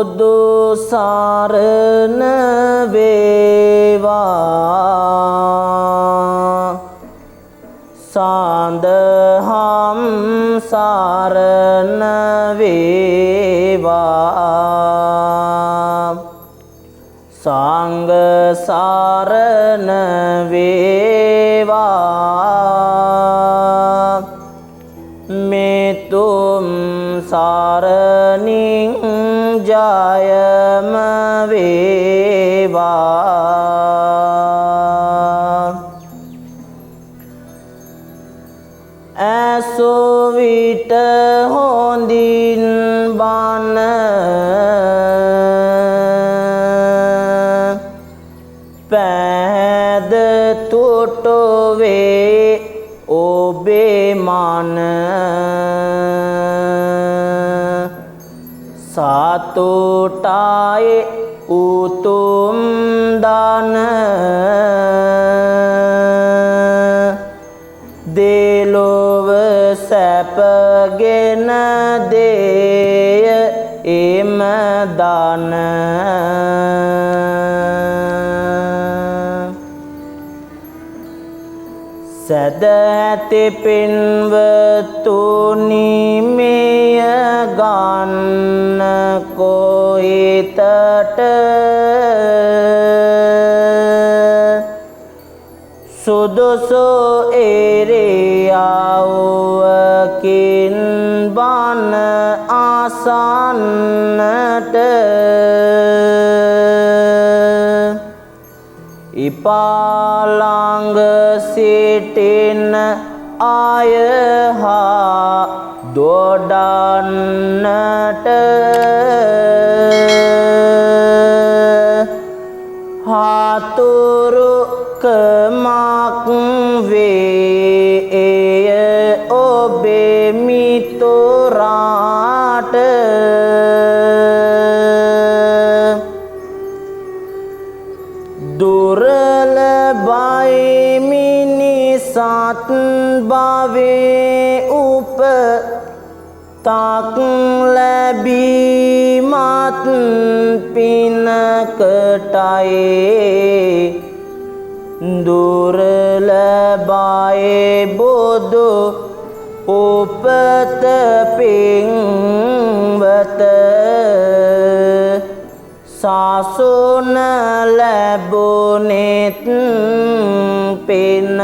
බුදු සරණ වේවා සාන්දහම් සරණ වේවා සංඝ සරණ වේවා මෙතුම් සරණින් ජයම වේවා ඇසෝ විට හොඳින් බණ පැද තුටුවේ ඔබේ මන සතුටයි උතුම් දන දෙලොව සැපගෙන දේය එම දන සැදැති පින්වතුනි මෙය ගන්න කොහිතට සුදුසු එරියව්වකින් බණ අසන්නට ඉපාළඟ සිටින අය හා දොඩන්නට හතුරුකමක් වේ එය ඔබේ මිතුරාට දුර්ලභයි මිනිසත් භවයේ උපතක් ලැබීමත් පිනකටයි දුර්ලභයි බුදු උපත පින්වත සාසුන ලැබුනෙත් පිනකටයි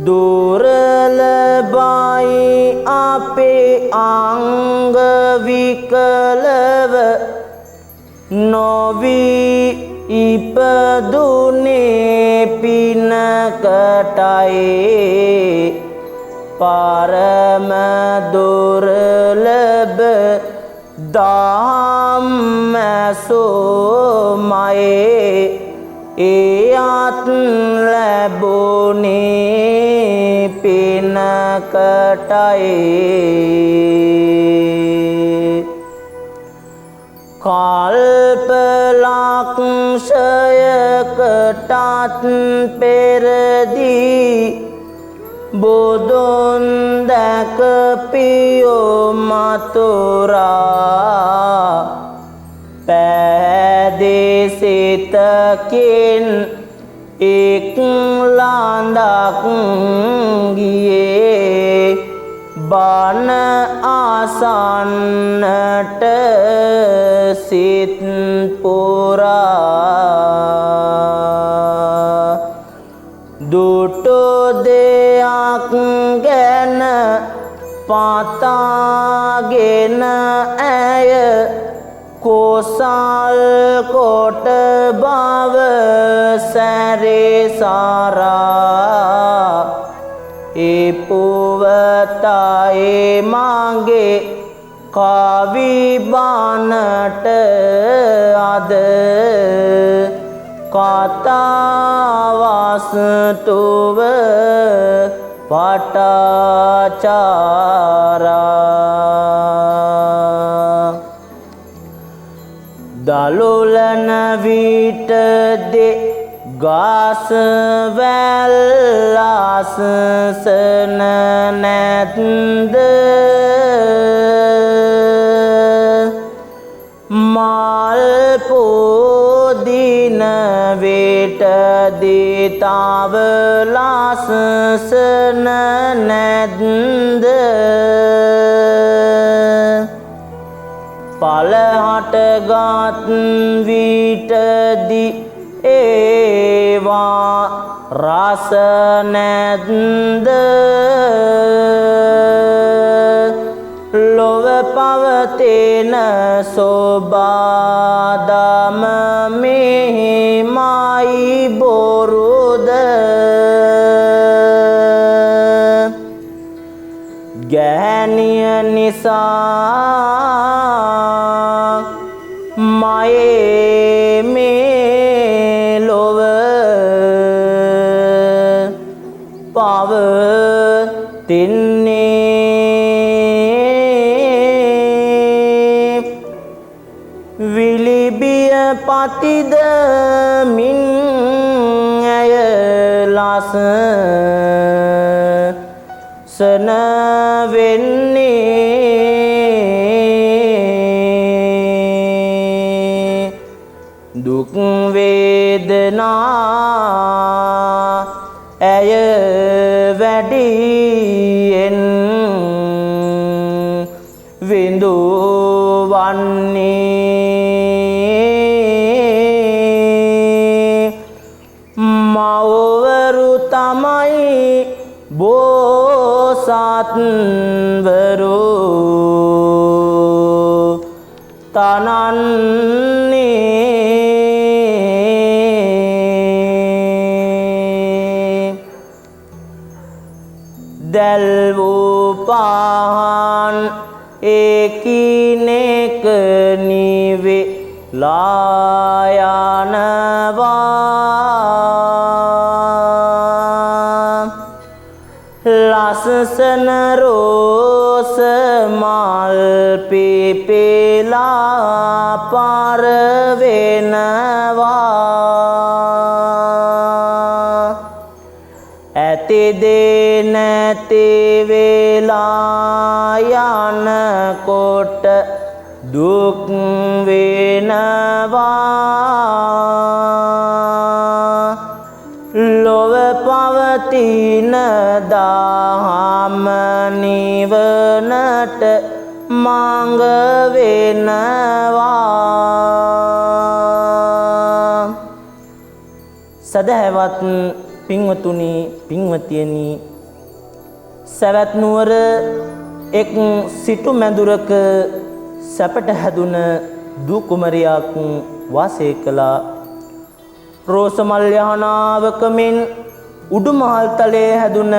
දුර්ලභයි අපේ අංග විකලව නොවී ඉපදුනේ පිනකටයි පරම දුර්ලභ ධම්මසෝමයේ එයත් ලැබුනේ පිනකටයි කල්ප ලක්ෂයකටත් පෙරදී බුදුන් දැක පියෝ මතුරා පැහැදී සිතකින් එක් ළඳක් ගියේ බණ අසන්නට සිත් පුරා දුටු දෙයක් ගැන පතාගෙන ඇය කුසල් කොට බව සැරේ සාරා ඒ පුවතයි මගේ කවි බණට අද කතාවස්තුව පටාචාරා දලුලන විට ගාස වැල් ආසසන නැත්ද මාල් පොදින වේට දිතාවල ආසසන නැත්ද පලහට ගත් විටදී ඒවා රස නැත්ද ලොව පවතින සෝබාදම මෙහිමයි බොරුද ගැහැණිය නිසා මයේ මේ ලොව පවතින්නේ විලිබිය පතිද මින් ඇය ලස්සන වෙන්නේ දුක් වේදනා ඇය වැඩියෙන් විඳවන්නේ මව්වරු තමයි බෝසත්වරු තනන්නේ දැල් වූ පහන් එකිනෙක නිවෙලා යනවා ලස්සන රෝස මල් පිපිලා පාර වෙනවා ඇති දේ නැති වෙලා යනකොට දුක් වෙනවා ලොව පවතින දහම නිවනට මඟ වෙනවා සදහැවත් පින්වතුනි පින්වතියනි සවැත් නුවර එක් සිටු මැදුරක සැපට හැදුන දූ කුමරියක් වාසය කළා රෝස මල් යහනාවක මෙන් උඩුමහල් තලයේ හැදුන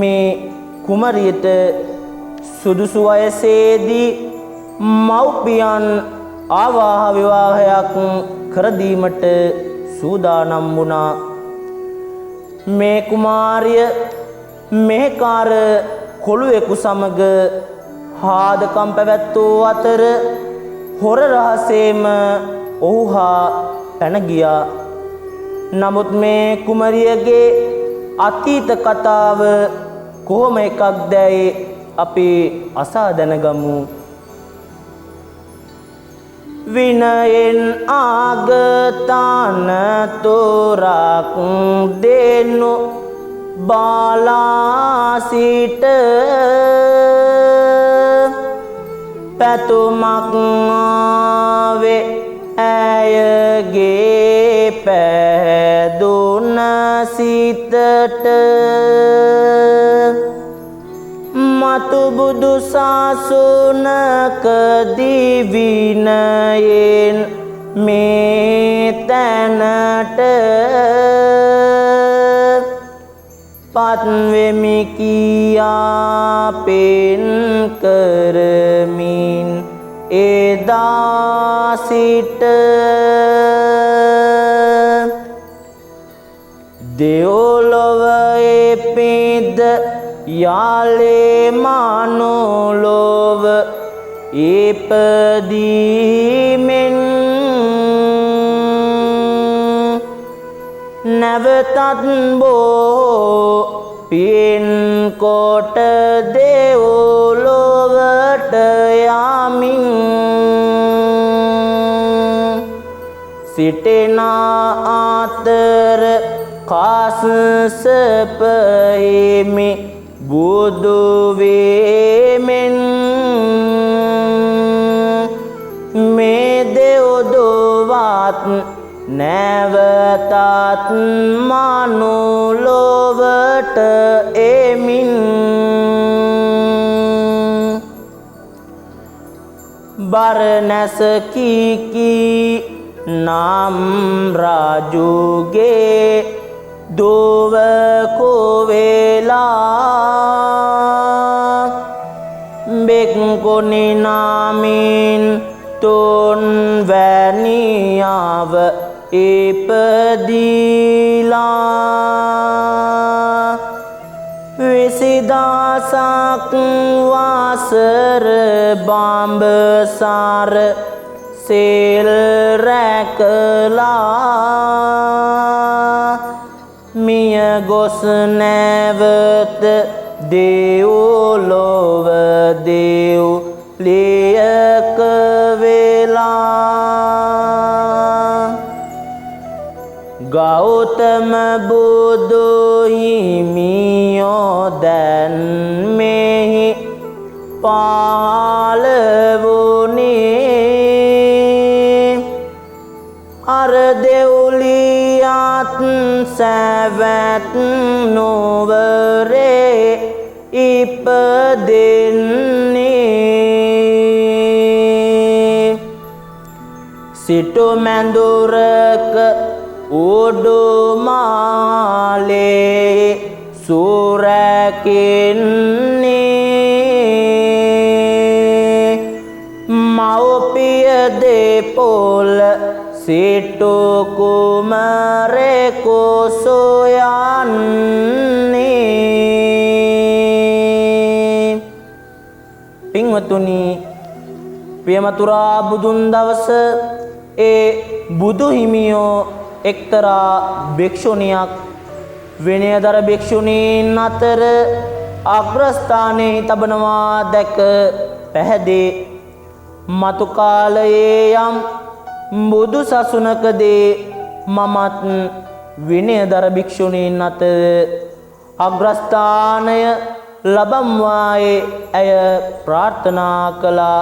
මේ කුමරියට සුදුසු වයසේදී මව්පියන් ආවාහ විවාහයක් කර දීමට සූදානම් වුණා මේ කුමාරිය මෙහෙකාර කොළුවෙකු සමග හාදකම් පැවැත්වූ අතර හොර රහසේම ඔහු හා පැන ගියා නමුත් මේ කුමරියගේ අතීත කතාව කොහොම එකක්දැයි අපි අසා දැනගමු විනයෙන් ආගතන තොරක් දෙනු බාලා සිට පැතුමක් වේ ඇයගේ පැදුන සිතට මතු බුදු සාසුනකදී විනයෙන් මේ තැනට පත්වෙමි කියා පෙන් කරමින් එදා සිට දෙව්ලොව එපිද යාලේ මනුලොව ඉපදීමෙන් නැවතත් බෝ පින් කොට දෙව්ලොවට යමින් සිටින අතර කාසසපෙමි බුදු වෙමින් මේ දෙව්දොවත් නැවතත් මනුලොවට එමින් බරණැස කීකී නම් රාජුගේ දුව කොවෙලා බෙක්කොනි නාමින් තුන් වැනියාව ඉපදීලා විසිදාසක් වාසර බඹසාර සීල් රැකලා මිය ගොස් නැවත දෙව්ලොව දෙව් ලියක වෙලා ගෞතම බුදු හිමියෝ දැන් මෙහි පහළ වුණේ අර දෙව්ලියත් සැවැත් නුවරේ ඉපදෙන්නේ සිටු මැඳුරක උඩුමාලේ සුරැකින්නේ මව්පිය දෙපොළ සිටු කුමරෙකු සොයන්නේ පින්වතුනි ප්‍රියමතුරා බුදුන් දවස ඒ බුදු හිමියෝ එක්තරා භික්ෂුණියක් විනයදර භික්ෂුණීන් අතර අග්‍රස්ථානයේ තබනවා දැක පැහැදී මතු කාලයේ යම් බුදු සසුනකදී මමත් විනයදර භික්ෂුණීන් අතර අග්‍රස්ථානය ලබම්වායේ ඇය ප්‍රාර්ථනා කළා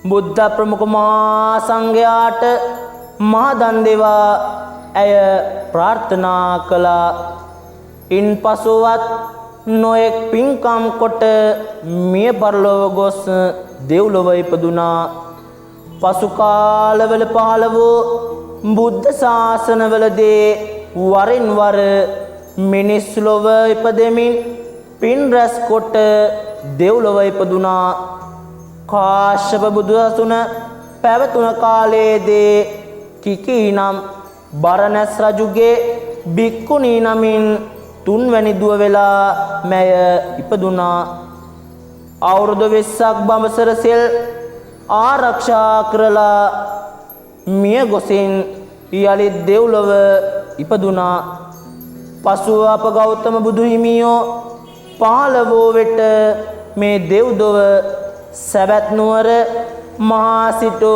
බුද්ධ ප්‍රමුඛ මහා සංඝයාට මහදන් දෙවා ඇය ප්‍රාර්ථනා කළා ඉන්පසුවත් නොයෙක් පින්කම් කොට මිය පරලොව ගොස් දෙව්ලොව ඉපදුනා පසු කාලවල පහළ වූ බුද්ධ ශාසනවලදී වරින් වර මිනිස් ලොව ඉපදෙමින් පින් රැස් කොට දෙව්ලොව ඉපදුනා කාශ්‍යප බුදුසසුන පැවතුන කාලයේදී කිකී නම් බරණැස් රජුගේ බික්කුණී නමින් තුන්වැනි දුව වෙලා මැය ඉපදුනා අවුරුදු 20ක් බඹසර සෙල් ආරක්ෂා කරලා මිය ගොසින් යලිත් දෙව්ලොව ඉපදුනා පසුව අප ගෞතම බුදු හිමියෝ පහළ වූ විට මේ දෙව්දොව සැවැත් නුවර මහා සිටු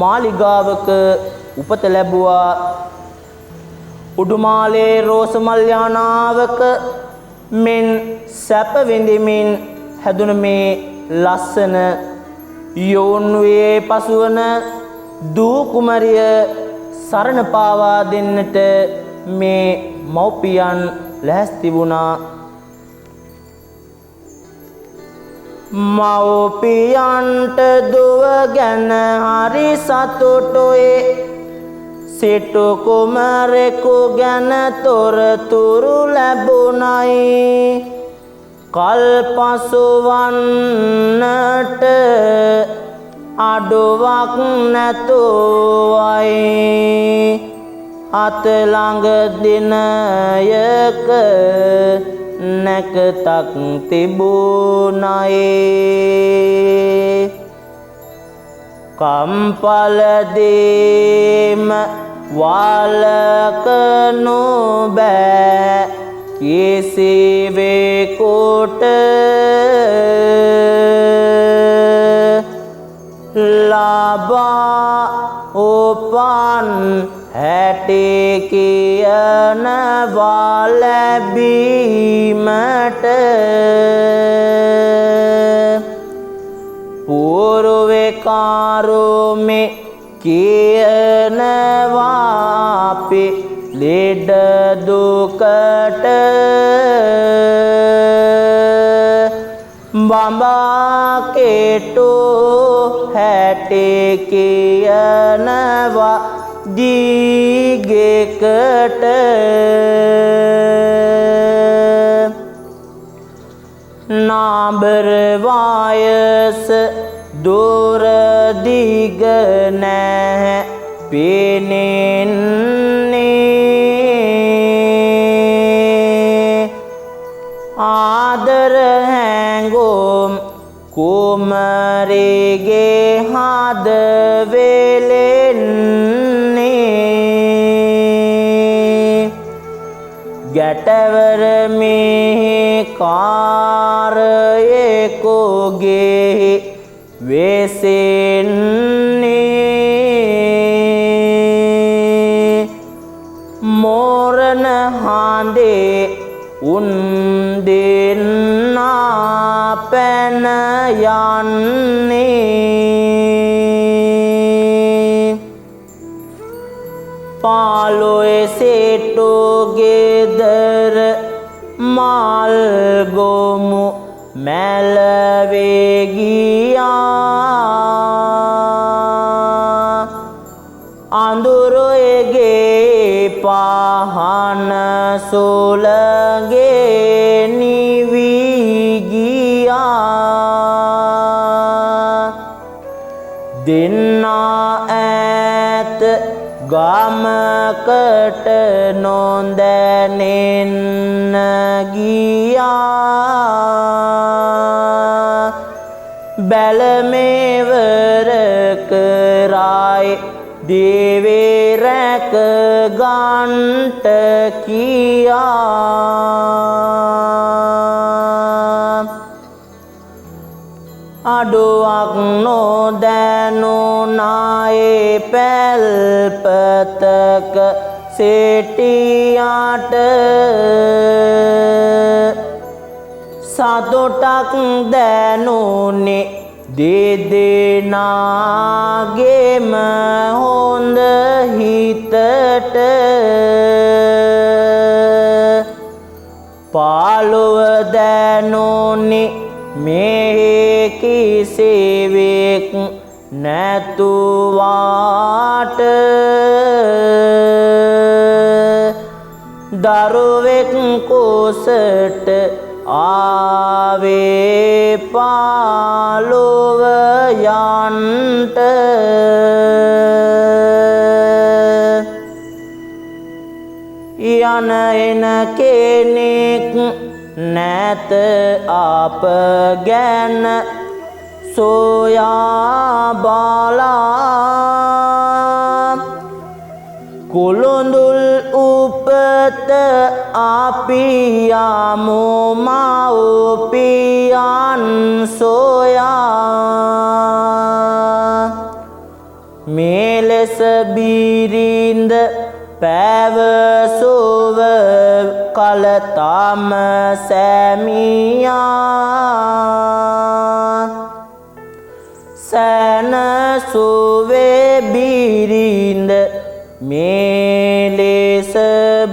මාලිගාවක උපත ලැබුවා උඩුමාලේ රෝස මල් යානාවක මෙන් සැප විඳිමින් හැදුන මේ ලස්සන යෝන්වේ පසුවන දූ කුමරිය සරණ පාවා දෙන්නට මේ මව්පියන් ලැහැස්ති වුණා මව්පියන්ට දුව ගැන හරි සතුටුයි සිටු කුමරෙකු ගැන තොරතුරු ලැබුණයි කල්පසු වන්නට අඩුවක් නැතුවයි අත ළඟ දිනයක නැකතක් තිබුණයි කම්පලදීම වලකනු බෑ කිසිවෙකුට ලබා උපන් හැටි කියනවා ලැබීමට පූර්වකාරුමේ කියනවා අපි ලෙඩ දුකට බඹා කෙටු හැටි කියනවා දීගෙකට නාබර වයස දුර දිග නැහැ පෙනෙන්නේ ආදර හැඟුම් කුමරිගේ හද වෙලෙන්නේ ගැටවර මෙහි කාරයෙකුගේ වෙසෙන්නේ මෝරණ හාඳේ උන් දෙන්නා පැන යන්නේ පාලොයේ සෙට්ටු ගෙදර මල් ගොමු මැලවේ ගියා අඳුරේ පහන සුලගේ නිවි ගියා දෙන්නා ඈත ගමකට නොදැනෙන්න ගියා බැලමෙවර කරයි දේවේ රැක ගන්ට කියා අඩුවක් නොදැනුනායේ පැල්පතක සිටියාට සතුටක් දැනුනේ දෙදෙනාගේම හොඳ හිතට පාළුව දැනුනේ මේ කිසිවෙක් නැතුවාට දරුවෙක් කුසට ආවේ පාළුව යන්ට යන එන කෙනෙක් නැත අප ගැන සොයා බලා කුළුඳුල් උපත අපි යමු මව්පියන් සොයා මෙලෙස බිරිඳ පැවසුව කල තම සැමියා සැනසුවේ බිරිඳ මෙලෙස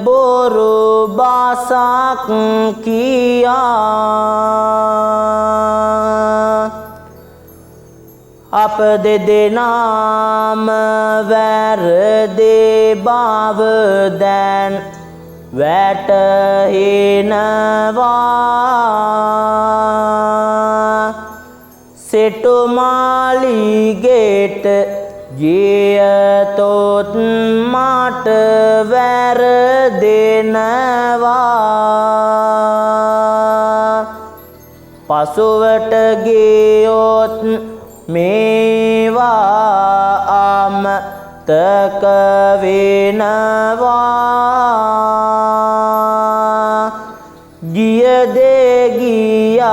බොරු බසක් කියා අප දෙදෙනාම වැරදි බව දැන් වැටහෙනවා සෙටු මාලිගෙට ගියතොත් මට වැරදෙනවා පසුවට ගියොත් මේවා අමතක මත්තක වෙනවා ගියදේ ගියාවායේ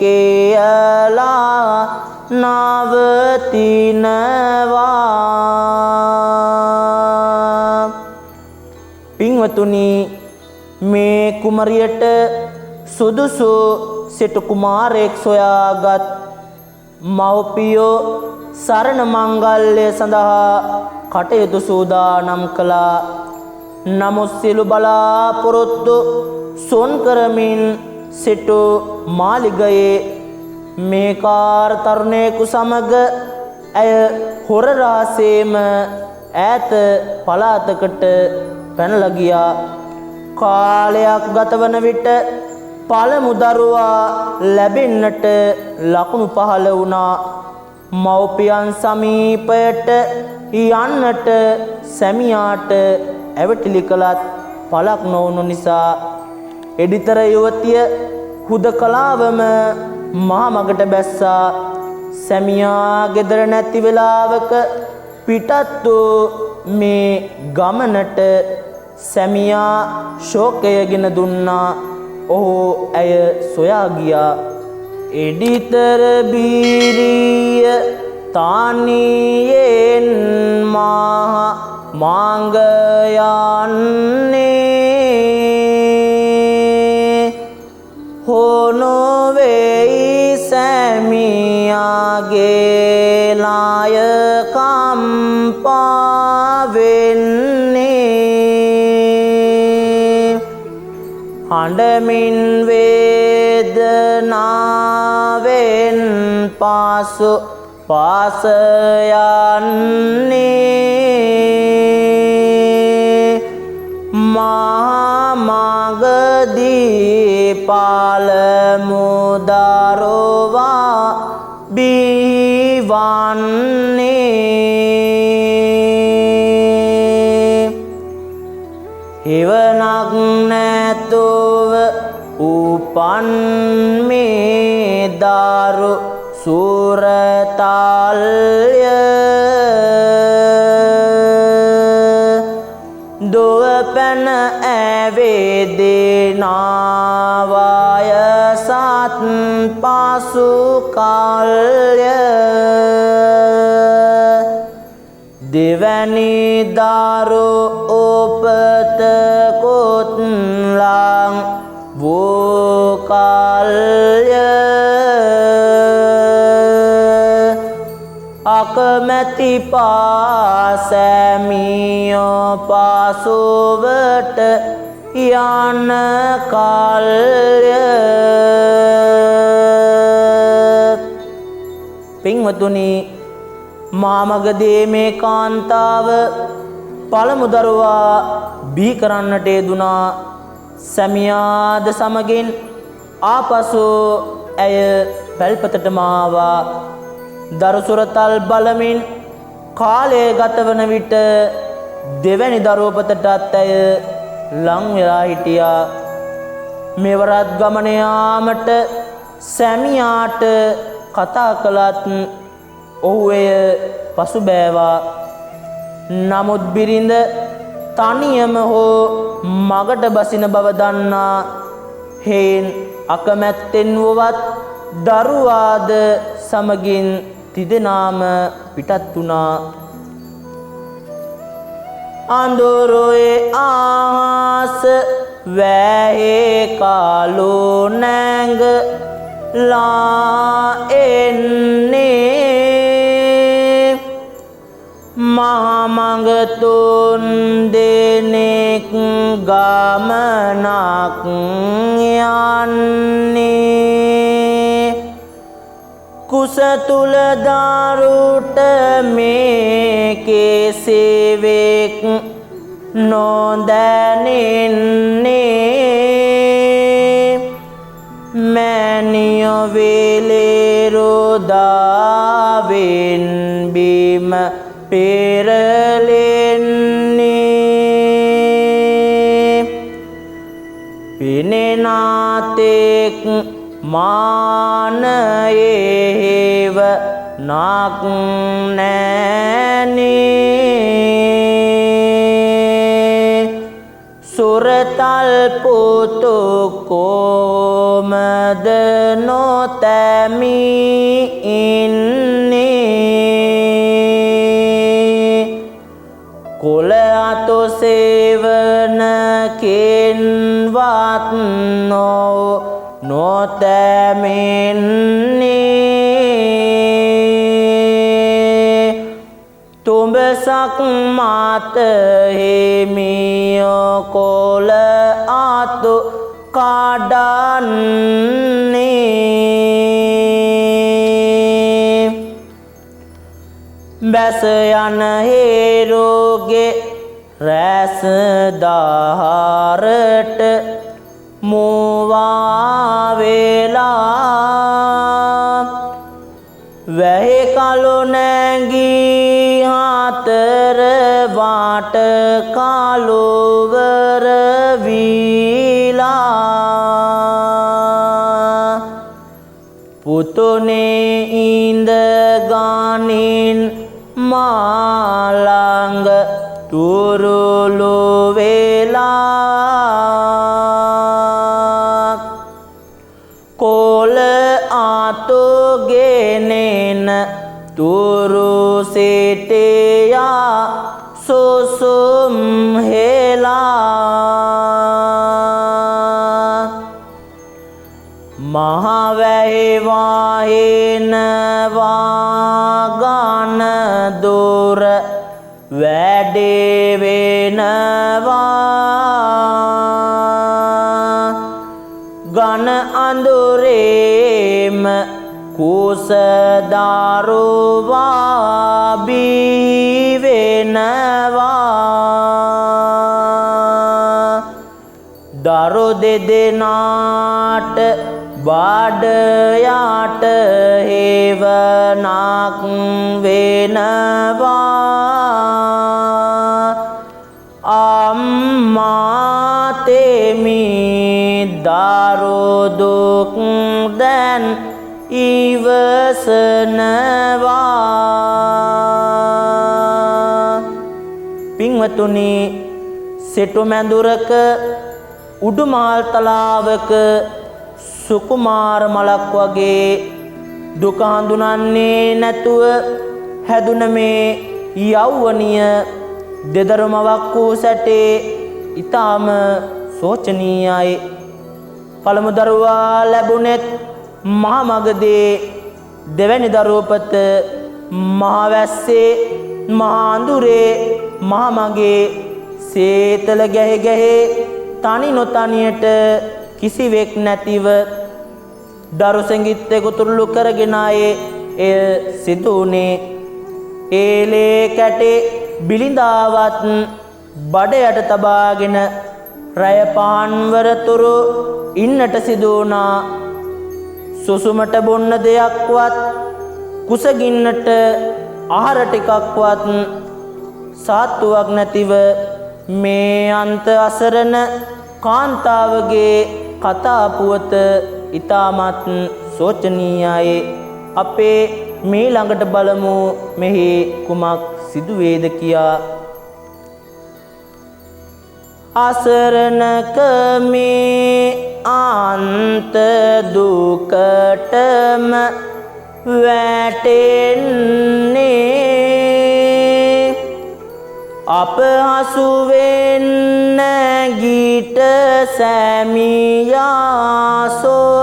කියලා නවතිනවා. පින්වතුනි, මේ කුමරියට සුදුසු සිටු කුමාරයෙක් සොයාගත් මව්පියෝ සරණ මංගල්‍ය සඳහා කටයුතු සූදානම් කළා. නමුත් සියලු බලාපොරොත්තු සොන් කරමින් සිටු මාලිගයේ මේ කාර් තරුණයෙකු සමග ඇය හොර රහසේම ඈත පළාතකට පැනලා ගියා. කාලයක් ගතවන විට පළමු දරුවා ලැබෙන්නට ලකුණු පහළ වුණා. මව්පියන් සමීපයට යන්නට සැමියාට ඇවටිලි කළත් පළක් නොවුණු නිසා එඩිතර යුවතිය හුදකලාවම මහමගට බැස්සා. සැමියා ගෙදර නැති වෙලාවක පිටත් වූ මේ ගමනට සැමියා ශෝකය ගෙන දුන්නා. ඔහු ඇය සොයා ගියා. එඩිතර බීරිය තානියෙන් මහ මාංග යන්නේ හොනොවෙයි සැමියාගේ ලාය කම්පා වෙන්නේ හඬමින් වේදනාවෙන් පාසු පාස යන්නේ මහමගදී පාලමු දරුවා බිවන්නේ එවනක් නැතුව උපන් මේ දරු සූරතාල්ය දොව පැන ඇවේදෙනාවාය සත් පසු කාල්ය දෙවැනි දරු උපතකොත් ලං වූ කාල්ය අකමැති පාසැමියෝ පාසුවට යන කාල්ය. පින්වතුනි, මාමගදී මේ කාන්තාව පළමු දරුවා බිහි කරන්නට යෙදුනා. සැමියාද සමගින් ආපසු ඇය පැල්පතටම ආවා. දරුසුරතල් බලමින් කාලය ගතවන විට දෙවැනි දරුවපතටත් ඇය ලං වෙලා හිටියා. මෙවරත් ගමන යාමට සැමියාට කතා කළත් ඔහු එය පසුබෑවා. නමුත් බිරිඳ තනියම හෝ මගට බසින බව දන්නා හේන් අකමැත්තෙන් වුවත් දරුවාද සමගින් තිදෙනාම පිටත් වුණා. අඳුරුවේ ආහස වැහේ කාලු නැඟලා එන්නේ මහමඟ තුන් දෙනෙක් ගමනක් යන්නේ කුස තුල දරුට මේ කෙසේවෙක් නොදැනෙන්නේ මෑණියෝ වේලෙරුදාවෙන් බිම පෙරලෙන්නේ පිනෙනාතෙක් මානයේව නක් නෑ තල්පුතු කොමද නොතැමි ඉන්නේ කොළ අතු සේවනකින්වත් නොතැමෙන්නේ තුඹසක් මාත හිමියෝ කොළ අතු කඩන්නේ බැස යන හේරුගේ රැස් දහරට මුවා වේලා වැහි කළු නැගී හතර වාට කළුවර වීලා පුතුනේ ඉඳ ගානින් මාළඟ තුරුළු වෙලා කොළ අතු ගෙනෙන තුරු සිටියා සුසුම් හෙලා මහවැහි වහිනවා ගන දුර වැඩි වෙනවා ගන අඳුරේම කුස දරුවා බී වෙනවා දරු දෙදෙනාට බඩ යට හේවනක් වෙනවා අම්මා තෙමි දරු දුක් දැන් ඉවසනවා පින්වතුනි සිටු මැදුරක උඩුමහල් තලාවක සුකුමාර මලක් වගේ දුක හඳුනන්නේ නැතුව හැදුන මේ යෞවනිය දෙදරුමවක් වූ සැටේ ඊටාම සෝචනීයයි පළමු දරුවා ලැබුණෙත් මහමගදී දෙවැනි දරුවපත මහවැස්සේ මහා අඳුරේ මහමගේ සීතල ගැහි ගැහි තනි නොතනියට කිසිවෙක් නැතිව දරු සෙඟිත්තෙකු තුරුළු කරගෙන එය සිදු වුණේ ඒලේ කැටේ බිලිඳාවත් බඩ යට තබාගෙන රය පහන්වරතුරු ඉන්නට සිදු වුණා සුසුමට බොන්න දෙයක්වත් කුසගින්නට ආහාර ටිකක්වත් සාත්තුවක් නැතිව මේ අන්ත අසරණ කාන්තාවගේ කතා පුවත ඊටමත් සෝචනීයයි අපේ මේ ළඟට බලමු මෙහි කුමක් සිදු වේද කියා අසරණක මේ අන්ත දුකටම වැටෙන්නේ අපහසු වෙන්න ගීට සැමියා සොයන්නේ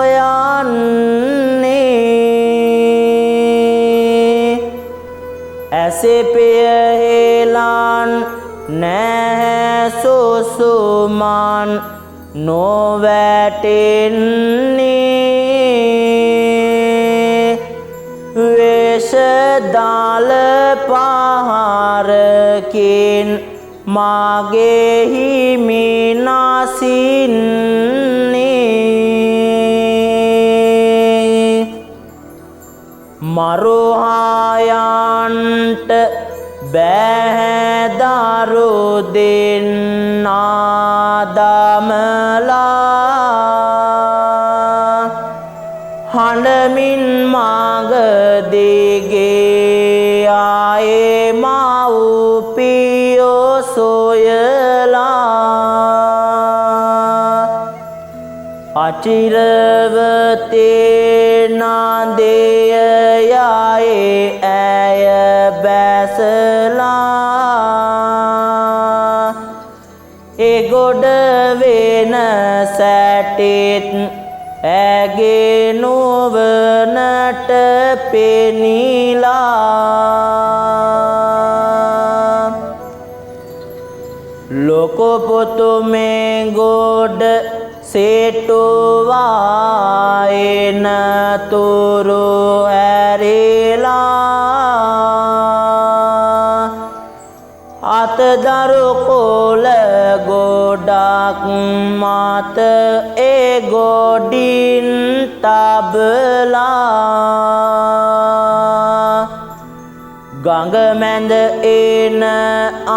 ඇසෙපෙය හේලන් නැහැ සුසුමන් නොවැටෙන්නේ වේශදාල පහරකින් මාගේ හිමිනාසින්නේ මරුහායන්ට බැහැදරු දෙන්නා දමලා හඬමින් මග දිගේ ආයේ මව්පියෝ සොයලා අචිරවතේ නාදේය යායේ ඇය බැසලා එගොඩ වෙන සැටෙත් ඇගේ නුවනට පෙනිලා ලොකපොතු මේ ගොඩ සේටුවා එන තුරු ඇරිලා අතදරු කොළ ගොඩක් මත ඒ ගොඩින් තබලා ගඟ මැද එන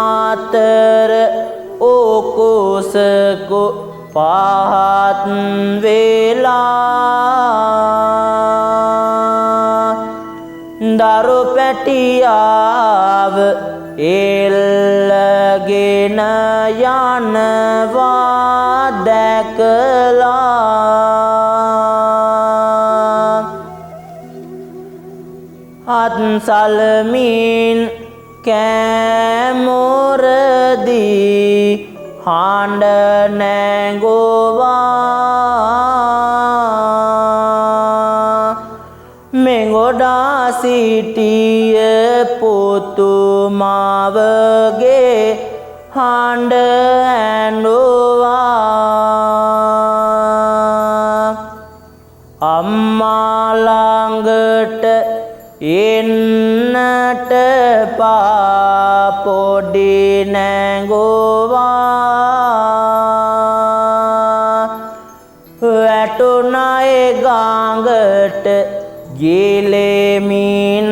අතර ඕකුසකු පහත් වෙලා දරු පැටියාව එල්ලගෙන යනවා දැකලා අත්සලමින් කෑමොරදී හඬ නැගුවා මෙගොඩා සිටිය පුතුමාවගේ හඬ ඇඬුවා අම්මා ළඟට එන්නට පොඩි නැගුවා වැටුණයි ගඟට ගිලෙමින්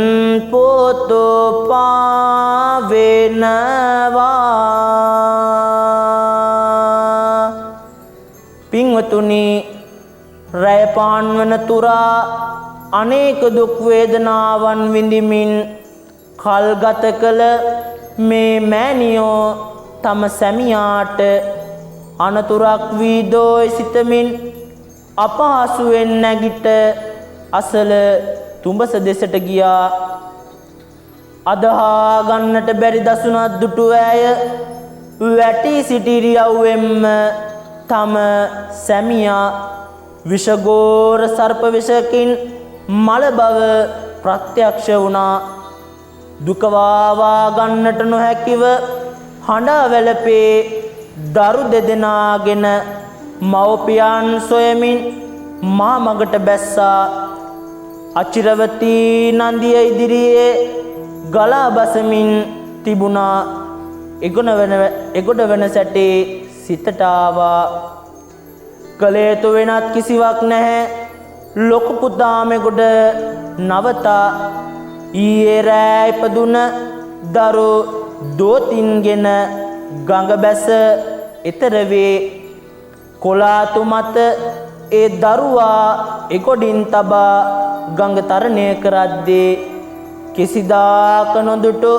පුතු පාවෙනවා පින්වතුනි රැය පාන්වන තුරා අනේක දුක් වේදනාවන් විඳිමින් කල්ගත කළ මේ මෑණියෝ තම සැමියාට අනතුරක් වී දෝයි සිතමින් අපහසුවෙන් නැගිට අසල තුඹස දෙසට ගියා අදහා ගන්නට බැරි දසුනක් දුටු ඇය වැටි සිටි ඉරියව්වෙන්ම තම සැමියා විෂගෝර සර්ප විෂකින් මල බව ප්‍රත්‍යක්ෂ වුණා දුක වාවා ගන්නට නොහැකිව හඬා වැළපේ දරු දෙදෙනාගෙන මව්පියන් සොයමින් මා මගට බැස්සා අචිරවතී නන්දිය ඉදිරියේ ගලා බසමින් තිබුණා එගොඩ වෙන සැටේ සිතට ආවා කළ යුතු වෙනත් කිසිවක් නැහැ ලොකු පුතා මෙගොඩ නවතා ඊයේ රෑ ඉපදුන දරු දෝතින්ගෙන ගඟ බැස එතර වේ කොලාතු මත ඒ දරුවා එකොඩින් තබා ගඟ තරණය කරද්දී කිසිදාක නොදුටු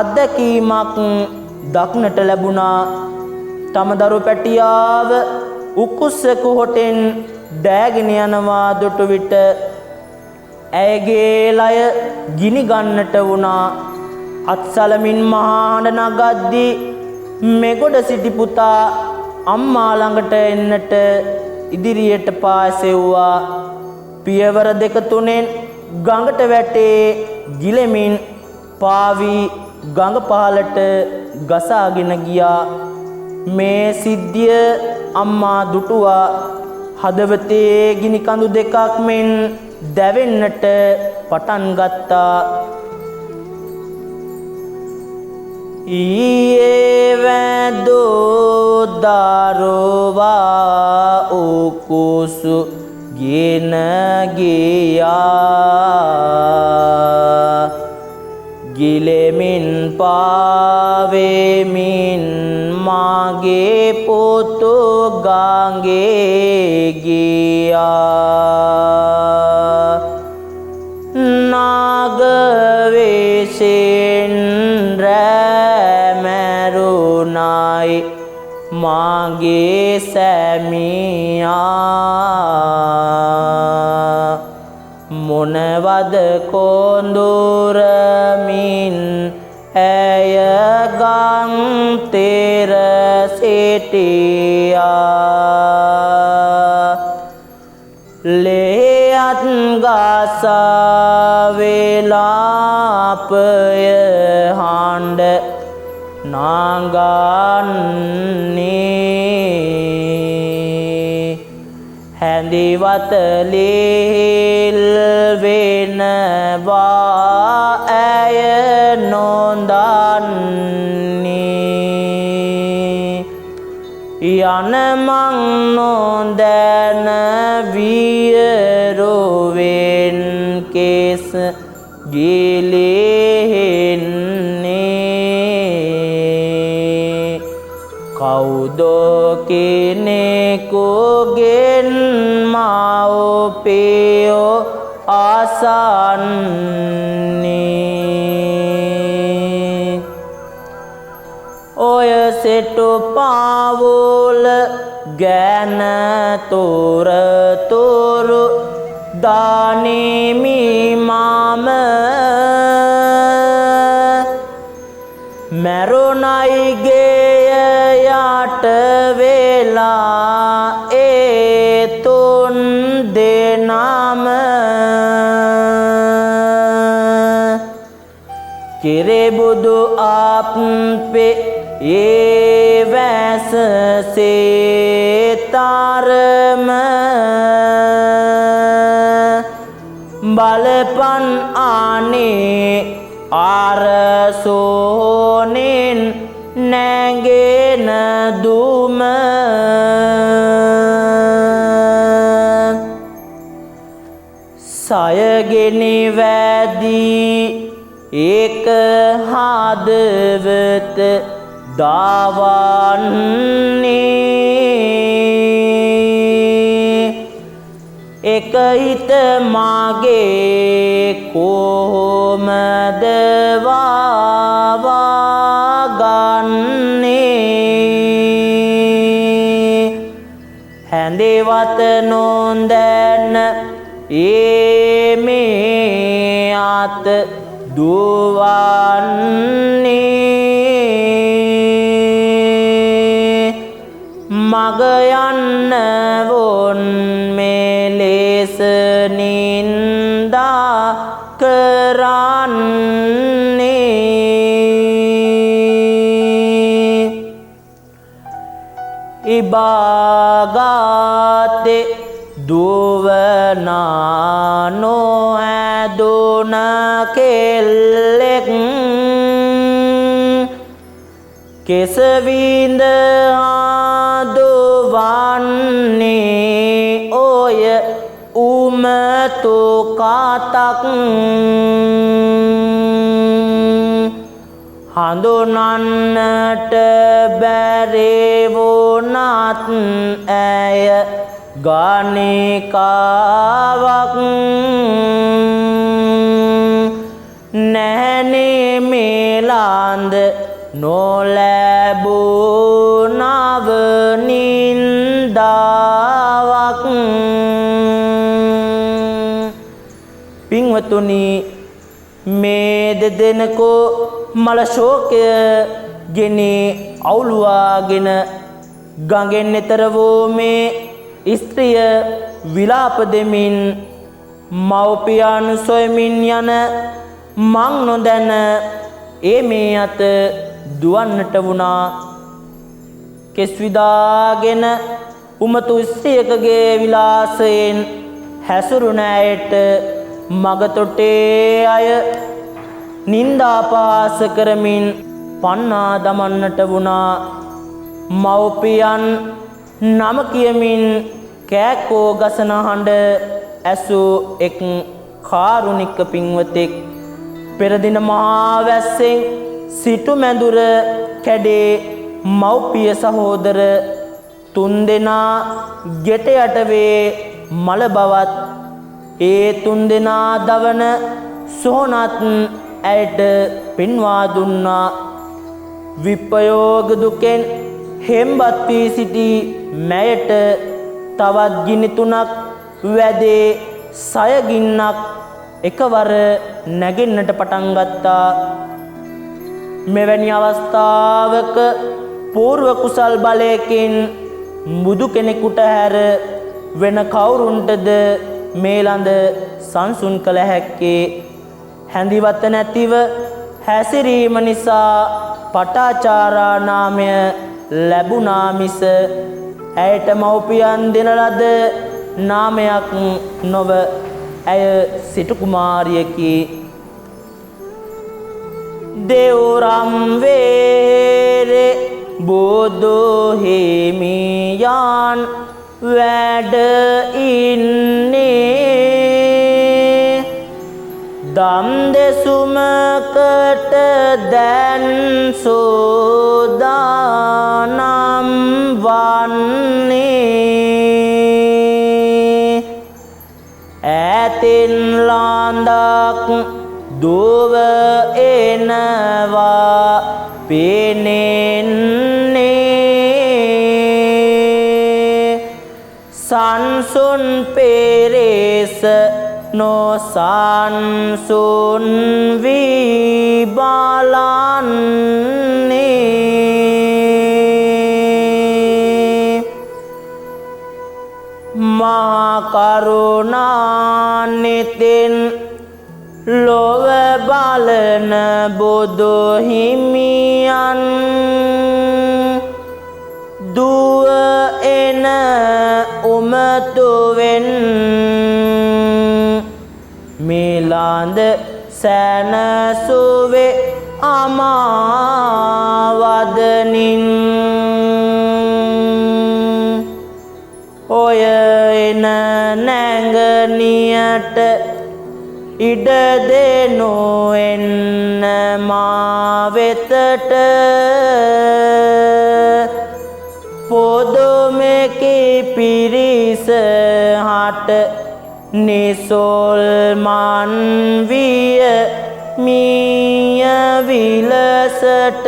අත්දැකීමක් දක්නට ලැබුණා තම දරු පැටියාව උකුස්සෙකු හොටෙන් ඩෑගෙන යනවා දුටු විට ඇයගේ ලය ගිනි ගන්නට වුණා අත්සලමින් මහාඬ නගද්දී මෙගොඩ සිටි පුතා අම්මා ළඟට එන්නට ඉදිරියට පාසෙව්වා පියවර දෙක තුනෙන් ගඟට වැටේ ගිලෙමින් පාවි ගඟ පහළට ගසාගෙන ගියා මේ සිද්ධිය අම්මා දුටුවා හදවතේ ගිනි කඳු දෙකක් මෙන් දැවෙන්නට පටන් ගත්තා ඊයේ වැදෝ දරුවා උකුසු ගෙන ගියා ගිලෙමින් පාවෙමින් මාගේ පුතු ගඟේ ගියා නාග වේශෙන් රැ මැරුණයි මාගේ සැමියා මොනවද කොඳුරමින් ඇය ගම් තෙර සිටියා ලේයත් ගසා වේලාපය හඬ නාගන්නේ හැඳිවත ලිහිල් වෙනවා ඇය නොදන්නේ යන මං නොදැන වියරුවෙන් කෙස් ගිලිහෙන්නේ කවුදෝ කෙනෙකුගෙන් මව්පියෝ අසන්නේ ඔය සෙටු පාවුල ගැන තොරතුරු දානිමි මම මැරුණයි ගෙය යට වෙලා ඒ තුන් දෙනාම කිරිබුදු අප්පේ ඒ වැස සේතරම බලපන් ආනේ අරසෝනෙන් නැගෙන දුම සයගෙනි වැදී ඒක හදවත දාවන්නේ එක හිත මාගේ කොහොමද වාවාගන්නේ හැඳිවත නොදැන ඒ මේ අත දුවන්නේ මග යන්න වොන් මෙලෙස නින්දා කරන්නේ ඉබාගාතේ දුවනා නොඇදුන කෙල්ලෙක් කෙසවිඳ ආදුවන්නේ ඔය උමතු කතක් හඳුනන්නට බැරි වුණත් ඇය ගණිකාවක් නැහනේ මේලාන්ද නොලැබූ නව නින්දාවක් පින්වතුනි මේ දෙදෙනකෝ මල ශෝකය ගෙනි අවුලුවාගෙන ගඟෙන් එතර වූ මේ ස්ත්‍රිය විලාප දෙමින් මව්පියන් සොයමින් යන මං නොදැන ඒ මේ අත දුවන්නට වුණා කෙස් විදාගෙන උමතු ස්ත්‍රියකගේ විලාසයෙන් හැසුරුණ ඇයට මගතොටේ අය නින්දාපාස කරමින් පන්නා දමන්නට වුණා මව්පියන් නම කියමින් කෑකෝ ගසන හඬ ඇසූ එක් කාරුණික පින්වතෙක් පෙරදින මහා වැස්සෙන් සිටු මැදුර කැඩේ මව්පිය සහෝදර තුන්දෙනා ගෙට යට වේ මල බවත් ඒ තුන්දෙනා දවන සොහොනත් ඇයට පෙන්වා දුන්නා විප්පයෝග දුකෙන් හෙම්බත් වී සිටි මැයට තවත් ගිනි තුනක් වැදේ සයගින්නක් එකවර නැගෙන්නට පටන් ගත්තා. මෙවැනි අවස්ථාවක పూర్ව කුසල් බලයකින් බුදු කෙනෙකුට හැර වෙන කවුරුන්ටද මේ ළඳ සංසුන් කළ හැක්කේ? හැඳිවත නැතිව හැසිරීම නිසා පටාචාරා නාමය ලැබුණා මිස ඇයට මව්පියන් දෙන ලද නාමයක් නොව ඇය සිටු කුමාරියකි. දෙව්රම් වේරේ බුදු හිමියන් වැඩ ඉන්නේ දම් දෙසුමකට දැන් සෝදානම් වන්නේ ඈතින් ලාඳක් දුව එනවා පෙනෙන්නේ සංසුන් පෙරේස නොසන්සුන් වී බලන්නේ මහා කරුණානිතින් ලොව බලන බුදු හිමියන් දුව එන උමතුවෙන් මිලාඳ සැනසුවේ අමාවදනින් ඔය එන නැඟනියට ඉඩ දෙනු එන්න මා වෙතට පොදුමෙකි පිරිස හට නිසොල්මන් විය මිය විලසට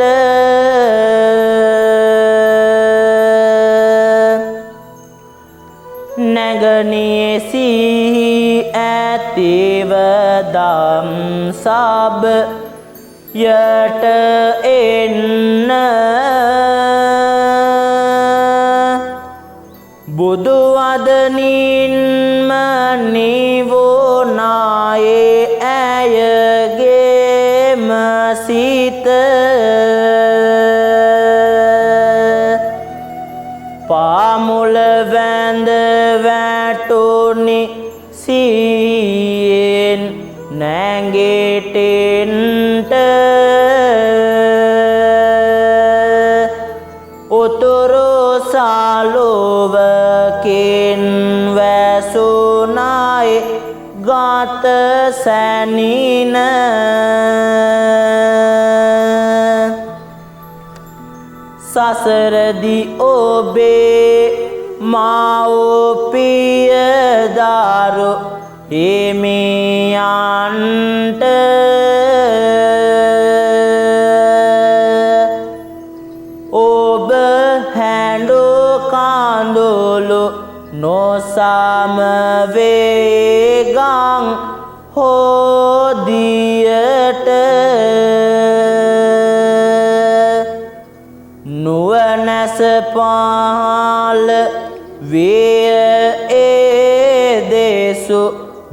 නැගනියේ සිහි ඇතිව දම් සබ යට එන්න බුදු වදනින්ම නිවෝනායේ ඇයගේම සිත පාමුල වැඳ වැටුනි සිහියෙන් නැගෙටෙන්ට උතුරු සාලුවකින් වැසුනායි ගත සැනින සසරදි ඔබේ මව්පිය දරු හිමියන්ට ඔබ හැඬු කඳුළු නොසම වේගං හෝදියට නුවණැස පහළ විය ඒ දේසු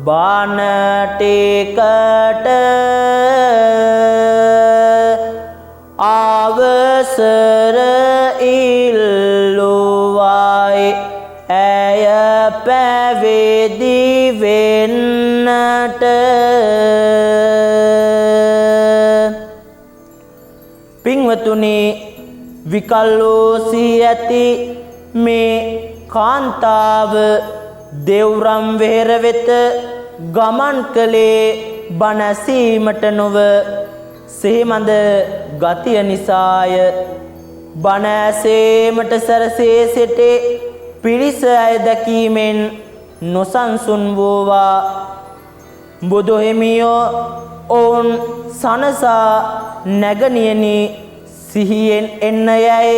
බණටිකට අවසර ඉල්ලුවයි ඇය පැවිදි වෙන්නට පින්වතුනි විකල්ලෝසී ඇති මේ කාන්තාව දෙව්රම් වෙහෙර වෙත ගමන් කළේ බණසීමට නොව සිහිමඳ ගතිය නිසාය. බණ ඇසීමට සැරසේ සිටි පිරිස අය දැකීමෙන් නොසන්සුන් වූවා. බුදු හිමියෝ ඔවුන් සනසා නැගණියනි සිහියෙන් එන්න යයි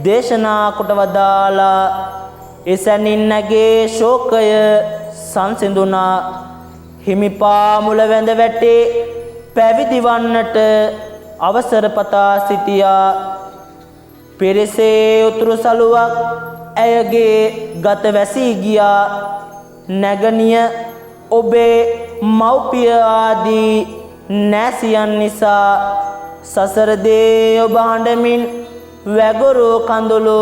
දේශනා කොට වදාලා එසැනින් නැගේ ශෝකය සංසිඳුණා. හිමිපාමුල වැඳ වැටේ පැවිදි වන්නට අවසර පතා සිටියා. පෙරසේ උතුරු සලුවක් ඇයගේ ගත වැසී ගියා. නැගණිය ඔබේ මව්පිය ආදී නැසියන් නිසා සසර දේ ඔබ හඬමින් වැගොරු කඳුළු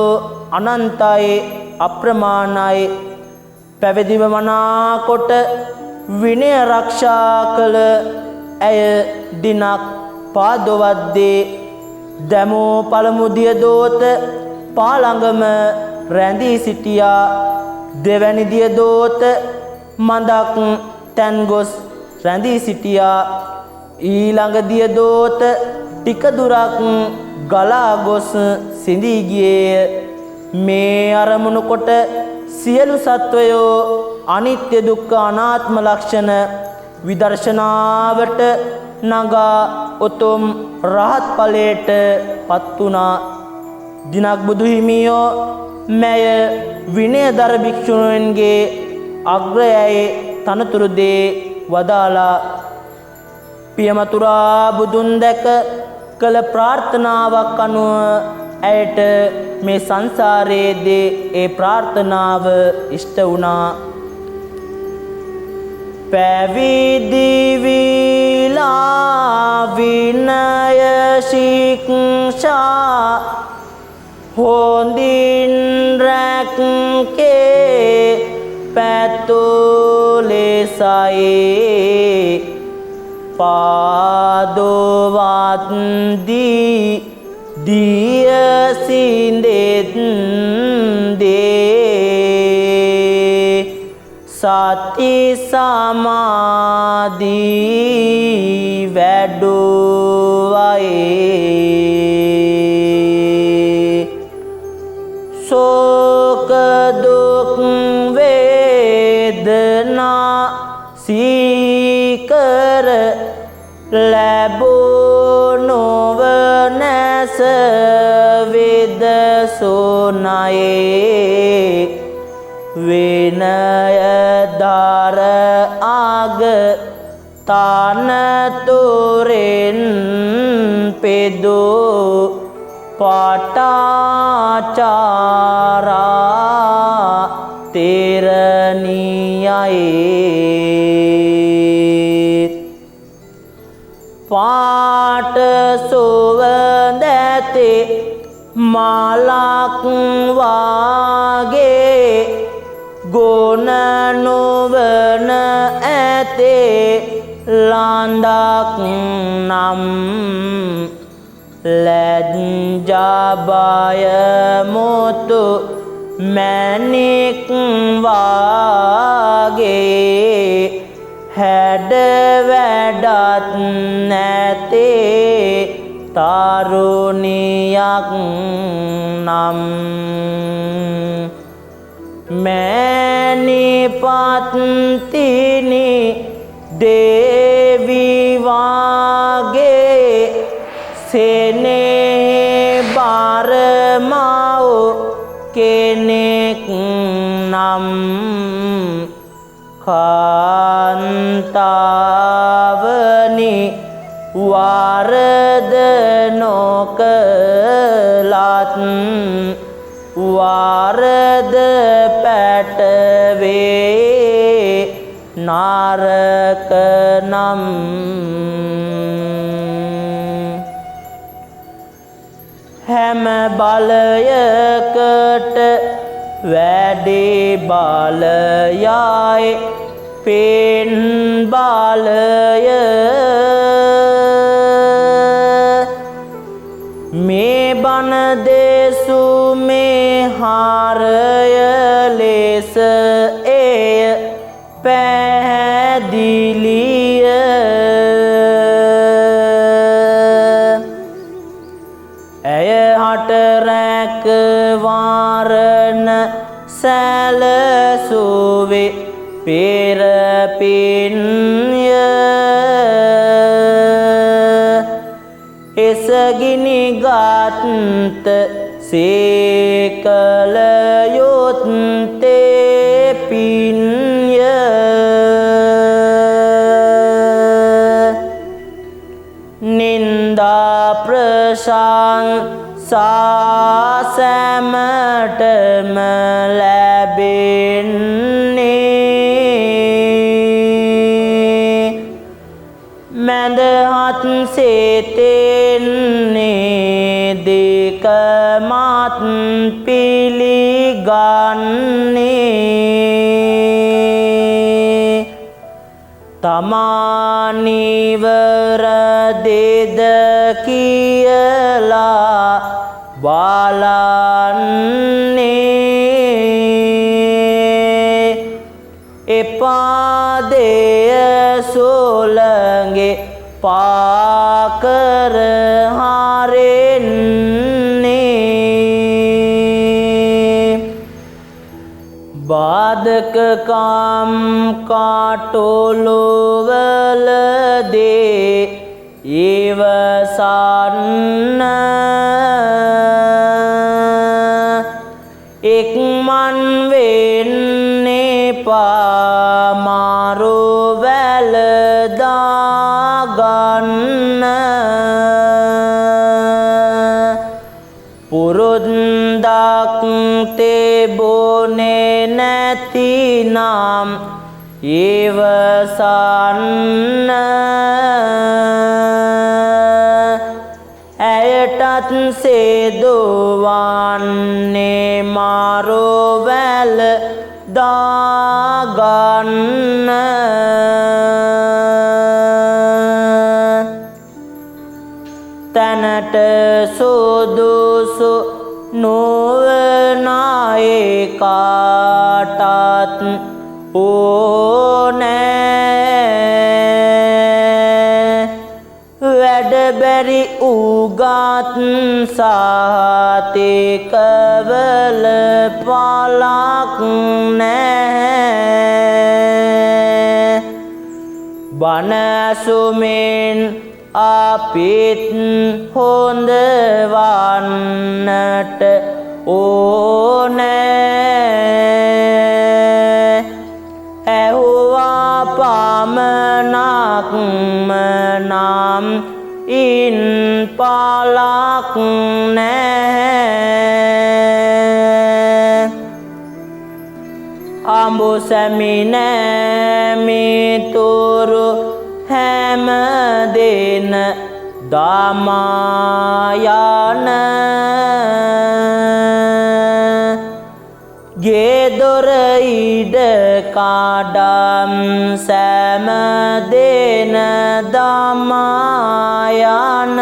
අනන්තයි අප්‍රමාණයි. පැවිදිව මනාකොට විනය ආරක්ෂා කළ ඇය දිනක් පාදවද්දී දැමෝ පළමු දිය දෝත පාළඟම රැඳී සිටියා. දෙවැනි දිය දෝත මඳක් තැන් ගොස් රැඳී සිටියා. ඊළඟ දිය දෝත ටික දුරක් ගලා ගොස් සිඳී ගියේය. මේ අරමුණු කොට සියලු සත්වයෝ අනිත්‍ය දුක්ඛ අනාත්ම ලක්ෂණ විදර්ශනාවට නගා උතුම් රහත් ඵලයට පත් වුණා. දිනක් බුදු හිමියෝ මෙය විනයදර භික්ෂුණීන්ගේ අග්‍රයයි තනතුරු දේ වදාලා. පියමතුරා බුදුන් දැක කළ ප්‍රාර්ථනාවක් අනුව ඇයට මේ සංසාරයේදී ඒ ප්‍රාර්ථනාව ඉෂ්ට වුණා. පැවිදි වීලා විනය ශික්ෂා හොඳින් රැක්කේ පැතුලෙසයි පාදවත් දී දිය සිඳෙත් දේ සති සමාධි වැඩුවයි. ශෝක දුක් වේදනා සීකර ලැබුණොව නැස විදසුනයේ විනය දර ආග තනතුරෙන් පෙදෝ පාඨාචාරා තෙරණියයි. පාට සුවඳැති මාලක් වාගේ ගුණ නොවන ඇතේ ලාඳක් නම් ලැජ්ජා බය මුතු මැණික් වාගේ හැඩ වැඩත් නැතේ තරුණියක් නම් මෑණිපත්තිනි දේවි වාගේ සෙනෙහ බරමව් කෙනෙක් නම් කාන්තාවනි වරද නොකලත් වරද පැටවේ නාරක නම් හැම බලයකට වැඩි බලයයි පෙන් බලය මේ බණ දේසු මේ හාරය ලෙස එය පැහැදිලිය ඇය හට රැක වාරණ සැලසුවේ පෙර පින්ය එසගිනි ගාත්ත සේකල යුත්තේ පින්ය නින්දා ප්‍රශංසා සැමටම ලැබෙන්නේ මැදහත් සේතෙන්නේ දෙක මත් පිළිගන්නේ තමානිවර දෙද කියලා බලන්නේ එපා දෙය සොලගේ පාකර හරෙන්නේ බාධකකම් කාටොලොවලදේ ඉවසන්න එක්මන් වෙන්නේ පාමාරු වැලදාගන්න පුරුද්දක් තිබුණේ නැතිනම් ඉවසන්න ඇයටත් සේදුවන්නේ මාරු වැල දාගන්න තැනට සුදුසු නොවනායේ කාටත් ඕනෑ වැඩබැරි උගත් සහතිකවල පලක් නැහැ බනසුමෙන් අපිත් හොඳ වන්නට ඕනෑ ඇහුවා පමණක්ම නම් ඉන් පලක් නැහැ අඹු සැමිනෑ මිතුරු හැම දෙන දමායන ගෙදොර ඉඩ කඩම් සැම දෙන දමායන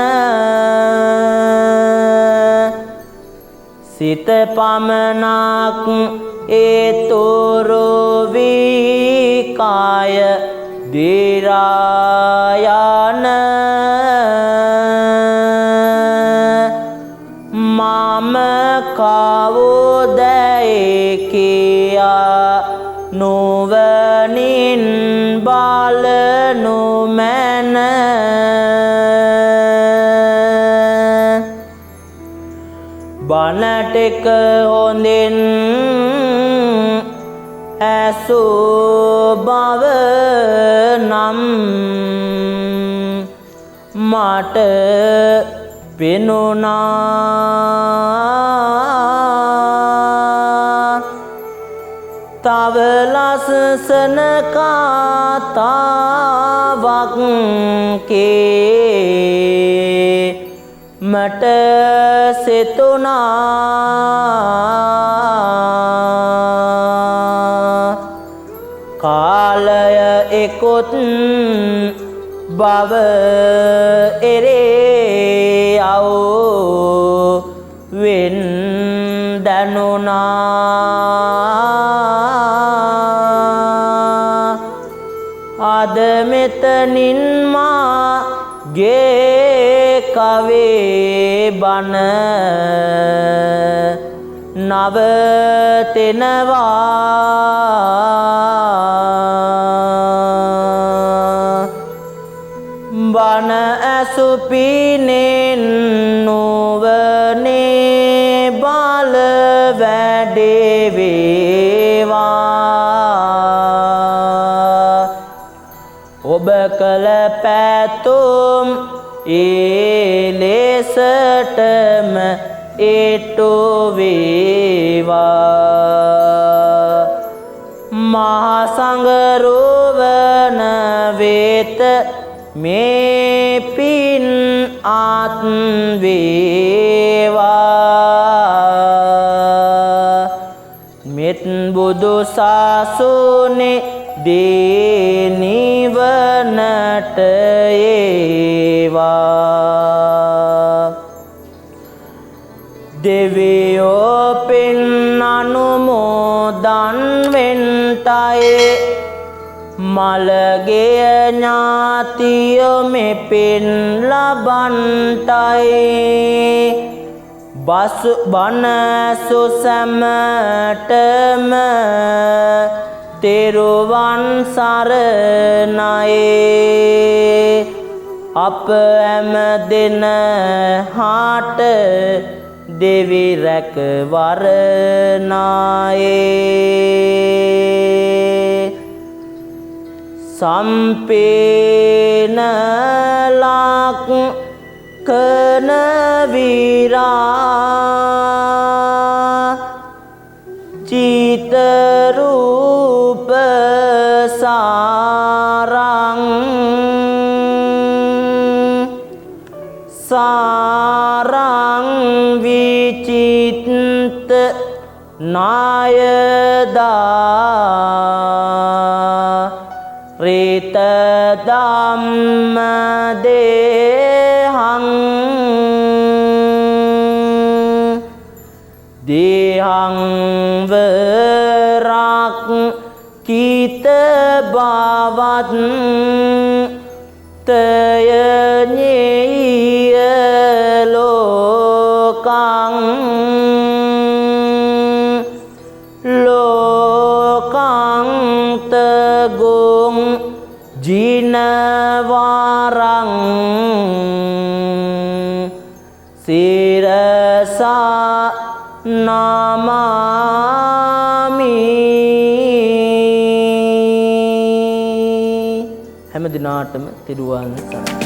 සිත පමණක් ඒතුරු වී කාය දිරායන මම කවුදැයි කියා නුවණින් බලනු මැන බණ ටික හොඳින් ඇසූ බව නම් මට පෙනුණා තව ලස්සන කතාවක් කේ මට සිතුණා කාලය එකොත් බව එරේ අවෝ වෙන් දැනුණා අද මෙතනින් මාගේ කවේ බණ නවතෙනවා බණ ඇසුපිනෙන් නුවනේ පැතුම් ඒ ලෙසටම ඉටු වේවා මහා සංඝරුවන වෙත මේ පින් ආත් වේවා මෙත් බුදු සසුනේ දේ නිවනට ඒවා දෙවියෝ පින් අනුමෝදන් වෙන්ටයි මළගේ ඥාතියෝ මේ පින් ලබන්ටයි බණ සුසැමටම තෙරුවන් සරණයි අප හැම දෙන හාට දෙවි රැක වරණයි සම්පේනලක් කන විරා චිතරූප සාරං සාරං විචිත්ත නායදා රිත ධම්ම දේහං දේහං වරක් කිත බවත් තයඤේය ලෝකං ලෝකං තගොං ජිනවරං සිරසා නමාමි හැම දිනාටම තිරුවන් සරණයි